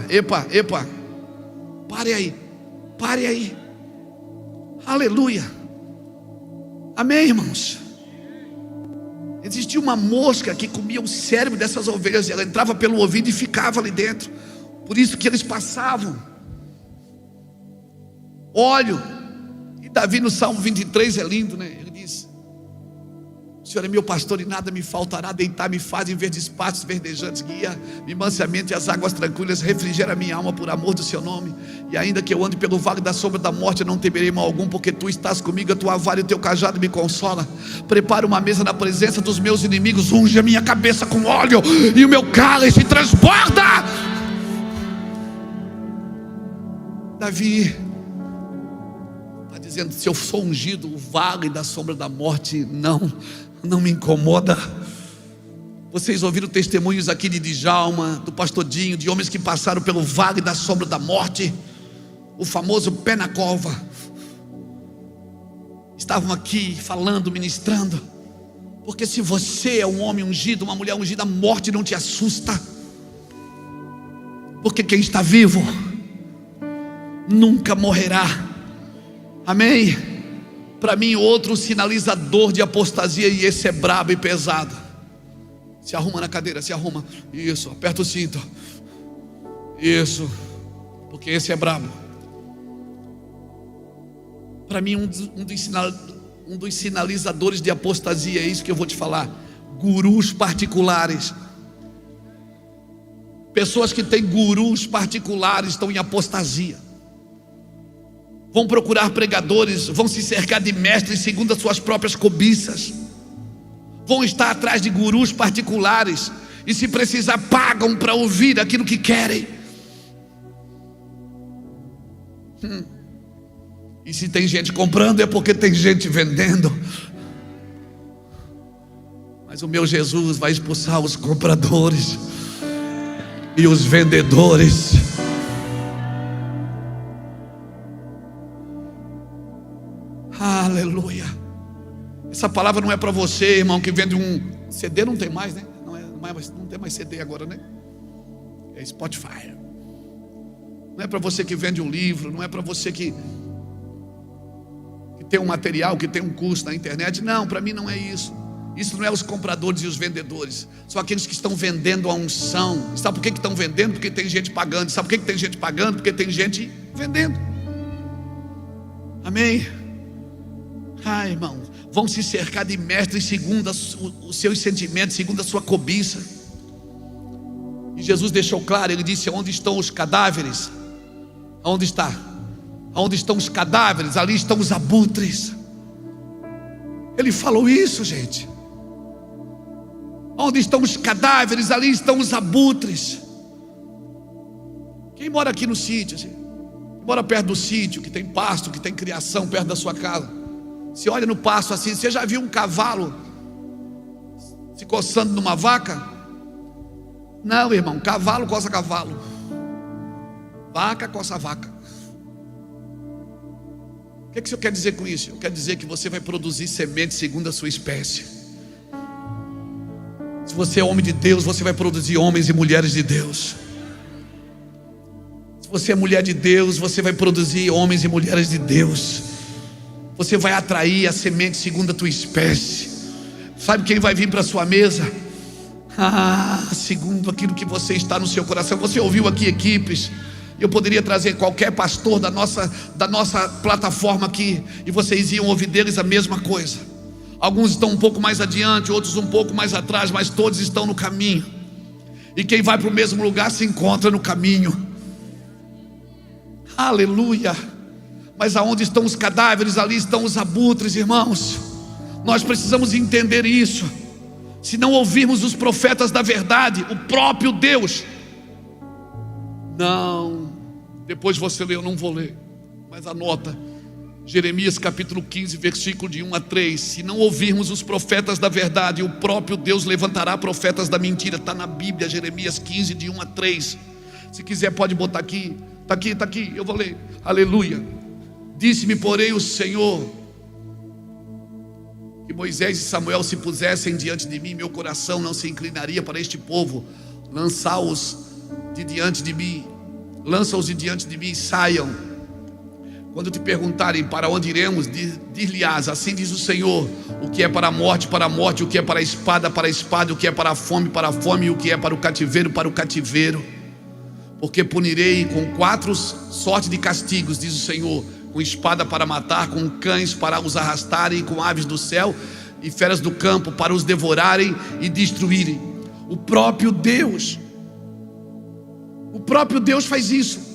pare aí, aleluia, amém, irmãos. Existia uma mosca que comia o cérebro dessas ovelhas, e ela entrava pelo ouvido e ficava ali dentro. Por isso que eles passavam óleo. E Davi no Salmo 23 é lindo, né? Ele diz: o Senhor é meu pastor e nada me faltará. Deitar-me faz em verdes pastos verdejantes, guia-me mansamente às águas tranquilas, refrigera a minha alma por amor do seu nome. E ainda que eu ande pelo vale da sombra da morte, eu não temerei mal algum, porque tu estás comigo, a tua vara e o teu cajado me consola. Prepara uma mesa na presença dos meus inimigos, unge a minha cabeça com óleo e o meu cálice transborda. Davi está dizendo: se eu sou ungido, o vale da sombra da morte não me incomoda. Vocês ouviram testemunhos aqui de Djalma, do pastor Dinho, de homens que passaram pelo vale da sombra da morte, o famoso pé na cova. estavam aqui falando, ministrando. Porque se você é um homem ungido, uma mulher ungida, a morte não te assusta. Porque quem está vivo nunca morrerá. Amém? Para mim, outro sinalizador de apostasia, e esse é brabo e pesado. Se arruma na cadeira, se arruma. Isso, aperta o cinto. Isso, porque esse é brabo. Para mim, um dos sinalizadores de apostasia é isso que eu vou te falar: gurus particulares. Pessoas que têm gurus particulares estão em apostasia. Vão procurar pregadores, vão se cercar de mestres segundo as suas próprias cobiças. Vão estar atrás de gurus particulares e, se precisar, pagam para ouvir aquilo que querem. E se tem gente comprando, é porque tem gente vendendo. Mas o meu Jesus vai expulsar os compradores e os vendedores. Aleluia. Essa palavra não é para você, irmão, que vende um CD. Não tem mais, né? Não tem mais CD agora, né? É Spotify. Não é para você que vende um livro. Não é para você que tem um material, que tem um curso na internet. Não, para mim não é isso. Isso não é os compradores e os vendedores. São aqueles que estão vendendo a unção. Sabe por que estão vendendo? Porque tem gente pagando. Sabe por que tem gente pagando? Porque tem gente vendendo. Amém? Ai, irmão, vão se cercar de mestres segundo os seus sentimentos, segundo a sua cobiça. E Jesus deixou claro, ele disse: onde estão os cadáveres? Aonde está? Onde estão os cadáveres? Ali estão os abutres. Ele falou isso, gente. Onde estão os cadáveres? Ali estão os abutres. Quem mora aqui no sítio, assim, quem mora perto do sítio, que tem pasto, que tem criação perto da sua casa, você olha no pasto assim, você já viu um cavalo se coçando numa vaca? Não, irmão, cavalo coça cavalo, vaca coça vaca. O que o senhor quer dizer com isso? Eu quero dizer que você vai produzir sementes segundo a sua espécie. Se você é homem de Deus, você vai produzir homens e mulheres de Deus. Se você é mulher de Deus, você vai produzir homens e mulheres de Deus. Você vai atrair a semente segundo a tua espécie. Sabe quem vai vir para a sua mesa? Segundo aquilo que você está no seu coração. Você ouviu aqui equipes. Eu poderia trazer qualquer pastor da nossa plataforma aqui, e vocês iam ouvir deles a mesma coisa. Alguns estão um pouco mais adiante, outros um pouco mais atrás, mas todos estão no caminho. E quem vai para o mesmo lugar se encontra no caminho. Aleluia. Mas aonde estão os cadáveres, ali estão os abutres, irmãos. Nós precisamos entender isso. Se não ouvirmos os profetas da verdade, o próprio Deus. Não, depois você lê, eu não vou ler, mas anota. Jeremias capítulo 15, versículo de 1 a 3. Se não ouvirmos os profetas da verdade, o próprio Deus levantará profetas da mentira. Está na Bíblia, Jeremias 15, de 1 a 3. Se quiser pode botar aqui. Está aqui, eu vou ler. Aleluia. Disse-me, porém, o Senhor, que Moisés e Samuel se pusessem diante de mim, meu coração não se inclinaria para este povo. Lança-os de diante de mim, lança-os de diante de mim e saiam. Quando te perguntarem para onde iremos, dir-lhe-ás: assim diz o Senhor, o que é para a morte, o que é para a espada, o que é para a fome, e o que é para o cativeiro. Porque punirei com 4 sortes de castigos, diz o Senhor: com espada para matar, com cães para os arrastarem, com aves do céu e feras do campo para os devorarem e destruírem. O próprio Deus faz isso.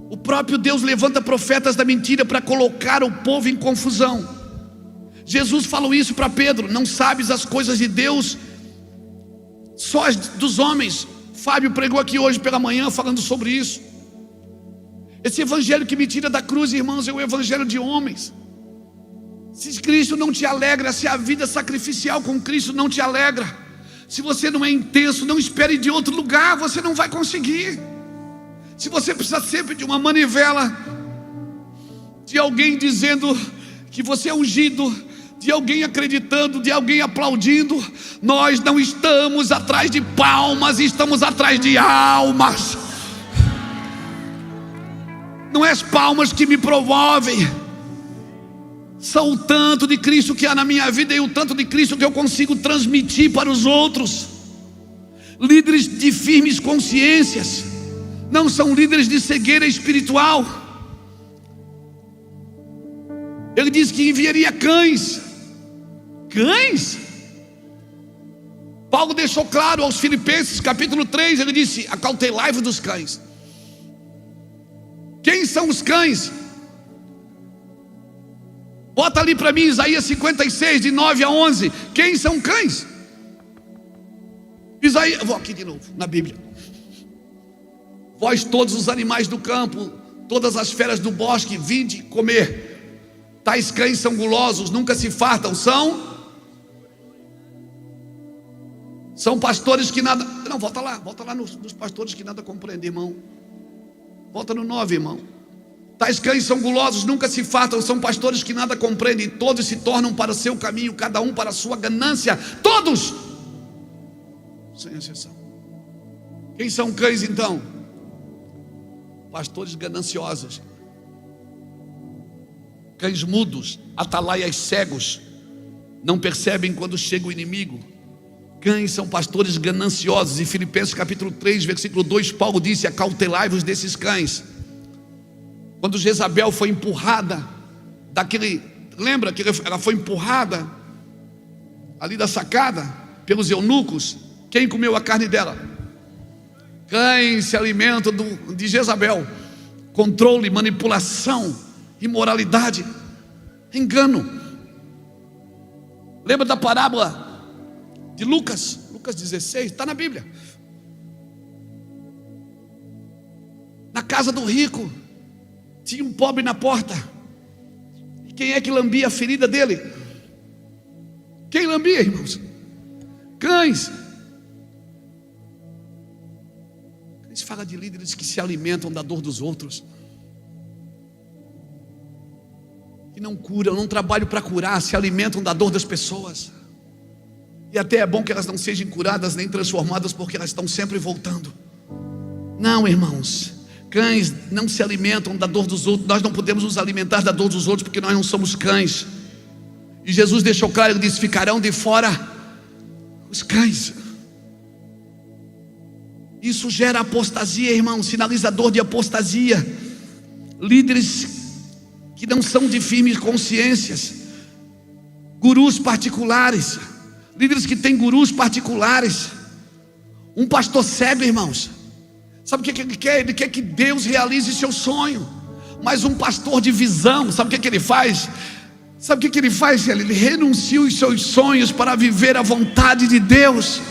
O próprio Deus levanta profetas da mentira para colocar o povo em confusão. Jesus falou isso para Pedro: não sabes as coisas de Deus, só as dos homens. Fábio pregou aqui hoje pela manhã falando sobre isso. Esse evangelho que me tira da cruz, irmãos, é o evangelho de homens. Se Cristo não te alegra, se a vida sacrificial com Cristo não te alegra, se você não é intenso, não espere de outro lugar, você não vai conseguir. Se você precisa sempre de uma manivela, de alguém dizendo que você é ungido, de alguém acreditando, de alguém aplaudindo. Nós não estamos atrás de palmas, estamos atrás de almas. Não é as palmas que me promovem, são o tanto de Cristo que há na minha vida e o tanto de Cristo que eu consigo transmitir para os outros. Líderes de firmes consciências não são líderes de cegueira espiritual. Ele disse que enviaria cães. Cães? Paulo deixou claro aos Filipenses, capítulo 3, ele disse: acautelai-vos dos cães. Quem são os cães? Bota ali para mim Isaías 56, de 9 a 11. Quem são cães? Isaías, vou aqui de novo, na Bíblia. Vós todos os animais do campo, todas as feras do bosque, vinde comer. Tais cães são gulosos, nunca se fartam. São pastores que nada... Não, volta lá nos pastores que nada compreendem, irmão. Volta no 9, irmão. Tais cães são gulosos, nunca se fartam. São pastores que nada compreendem. Todos se tornam para o seu caminho, cada um para a sua ganância. Todos, sem exceção. Quem são cães então? Pastores gananciosos, cães mudos, atalaias cegos, não percebem quando chega o inimigo. Cães são pastores gananciosos. Em Filipenses capítulo 3, versículo 2, Paulo disse: acautelai-vos desses cães. Quando Jezabel foi empurrada daquele, lembra que ela foi empurrada ali da sacada pelos eunucos? Quem comeu a carne dela? Cães se alimentam de Jezabel. Controle, manipulação, imoralidade, engano. Lembra da parábola de Lucas 16, está na Bíblia. Na casa do rico tinha um pobre na porta. E quem é que lambia a ferida dele? Quem lambia, irmãos? Cães. Eles falam de líderes que se alimentam da dor dos outros, que não curam, não trabalham para curar, se alimentam da dor das pessoas. E até é bom que elas não sejam curadas nem transformadas, porque elas estão sempre voltando. Não, irmãos, cães não se alimentam da dor dos outros. Nós não podemos nos alimentar da dor dos outros, porque nós não somos cães. E Jesus deixou claro, ele disse: ficarão de fora os cães. Isso gera apostasia, irmão, sinalizador de apostasia. Líderes que não são de firmes consciências, gurus particulares, líderes que têm gurus particulares. Um pastor cego, irmãos, sabe o que ele quer? Ele quer que Deus realize seu sonho. Mas um pastor de visão, sabe o que ele faz? Sabe o que ele faz? Ele renuncia os seus sonhos para viver a vontade de Deus.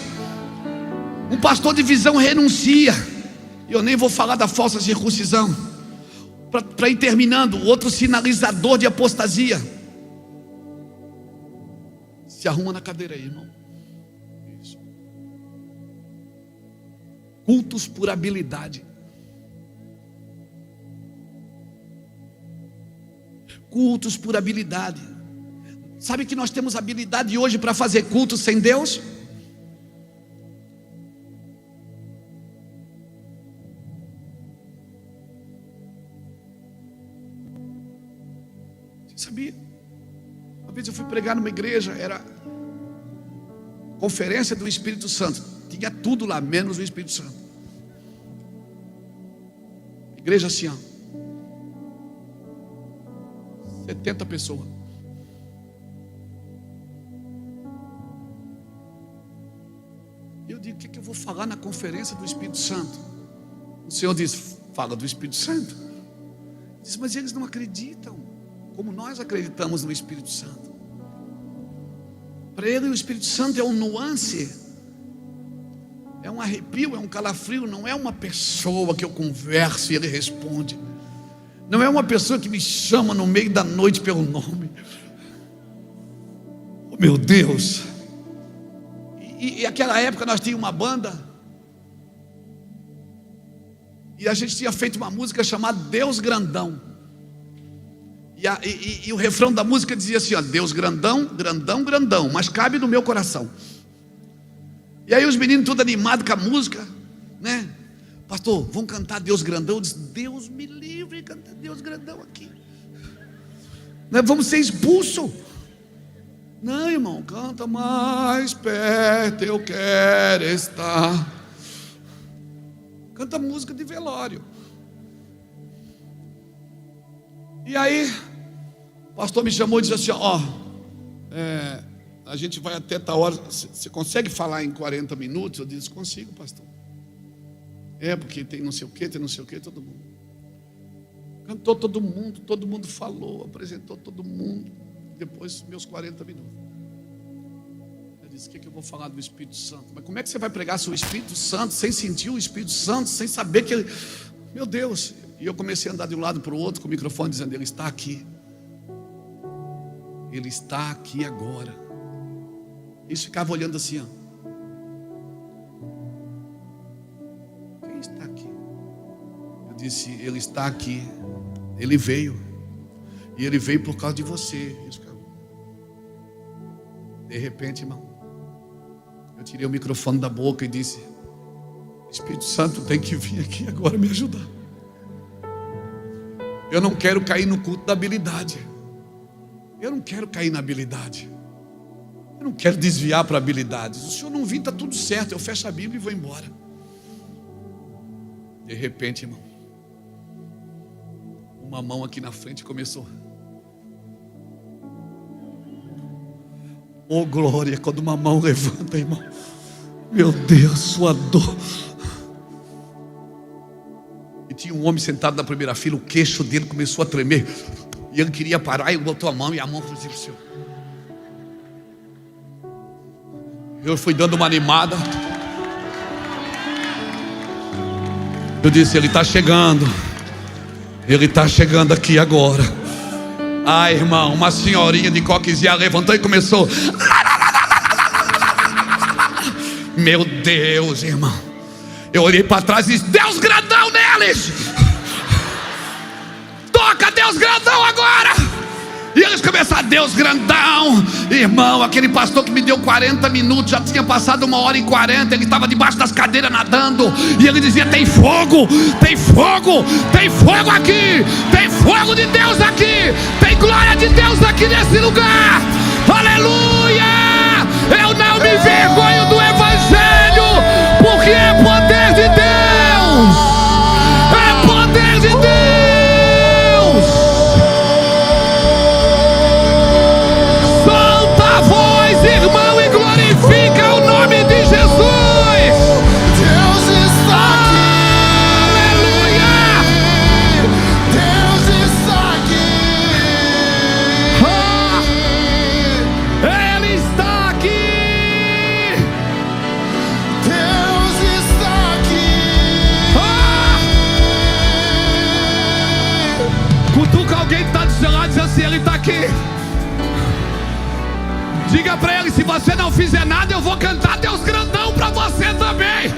Um pastor de visão renuncia. Eu nem vou falar da falsa circuncisão. Para ir terminando, outro sinalizador de apostasia. Se arruma na cadeira aí, irmão. Isso. Cultos por habilidade. Cultos por habilidade. Sabe que nós temos habilidade hoje para fazer cultos sem Deus? Você sabia? Uma vez eu fui pregar numa igreja, era conferência do Espírito Santo. Tinha tudo lá, menos o Espírito Santo. Igreja assim, ó, 70 pessoas. Eu digo: o que eu vou falar na conferência do Espírito Santo? O Senhor diz: fala do Espírito Santo. Eu disse: mas eles não acreditam como nós acreditamos no Espírito Santo. Para ele o Espírito Santo é um nuance, é um arrepio, é um calafrio. Não é uma pessoa que eu converso e ele responde. Não é uma pessoa que me chama no meio da noite pelo nome. Oh, meu Deus. E aquela época nós tínhamos uma banda, e a gente tinha feito uma música chamada Deus Grandão. E o refrão da música dizia assim, ó, Deus grandão, grandão, grandão, mas cabe no meu coração. E aí os meninos tudo animados com a música, né? Pastor, vamos cantar Deus grandão. Eu disse, Deus me livre, cantar Deus grandão aqui. Nós vamos ser expulsos. Não, irmão, canta mais perto, eu quero estar. Canta música de velório. E aí, o pastor me chamou e disse assim, ó, a gente vai até tal hora, você consegue falar em 40 minutos? Eu disse, consigo, pastor. Porque tem não sei o que, todo mundo. Cantou todo mundo falou, apresentou todo mundo. Depois, meus 40 minutos. Eu disse, o que eu vou falar do Espírito Santo? Mas como é que você vai pregar sobre o Espírito Santo, sem sentir o Espírito Santo, sem saber que ele... Meu Deus! E eu comecei a andar de um lado para o outro com o microfone, dizendo, Ele está aqui. Ele está aqui agora. E ficava olhando assim, ó. Quem está aqui? Eu disse, Ele está aqui. Ele veio. E Ele veio por causa de você. De repente, irmão, eu tirei o microfone da boca e disse, Espírito Santo tem que vir aqui agora me ajudar. Eu não quero cair no culto da habilidade. Eu não quero cair na habilidade. Eu não quero desviar para habilidades. Se o senhor não vir, está tudo certo. Eu fecho a Bíblia e vou embora. De repente, irmão, uma mão aqui na frente começou. Oh glória, quando uma mão levanta, irmão. Meu Deus, sua dor. E tinha um homem sentado na primeira fila, o queixo dele começou a tremer. E ele queria parar, e botou a mão, e a mão falou assim, eu fui dando uma animada. Eu disse, Ele está chegando. Ele está chegando aqui agora. Ah, irmão, uma senhorinha de coquezinha levantou e começou. Meu Deus, irmão. Eu olhei para trás e disse, Deus grandão neles. Toca Deus grandão agora. E eles começaram, Deus grandão. Irmão, aquele pastor que me deu 40 minutos, já tinha passado 1h40. Ele estava debaixo das cadeiras nadando. E ele dizia, tem fogo, tem fogo, tem fogo aqui. Tem fogo de Deus aqui. Tem glória de Deus aqui nesse lugar. Aleluia. Eu não me envergonho do Evangelho, porque é poder de Deus. É poder de Deus. Irmão, e glorifica o nome de Jesus. Deus está aqui. Aleluia. Deus está aqui. Ele está aqui. Deus está aqui. Cutuca alguém que está do seu lado e diz assim, Ele está aqui. Diga para ele, se você não fizer nada, eu vou cantar Deus grandão para você também.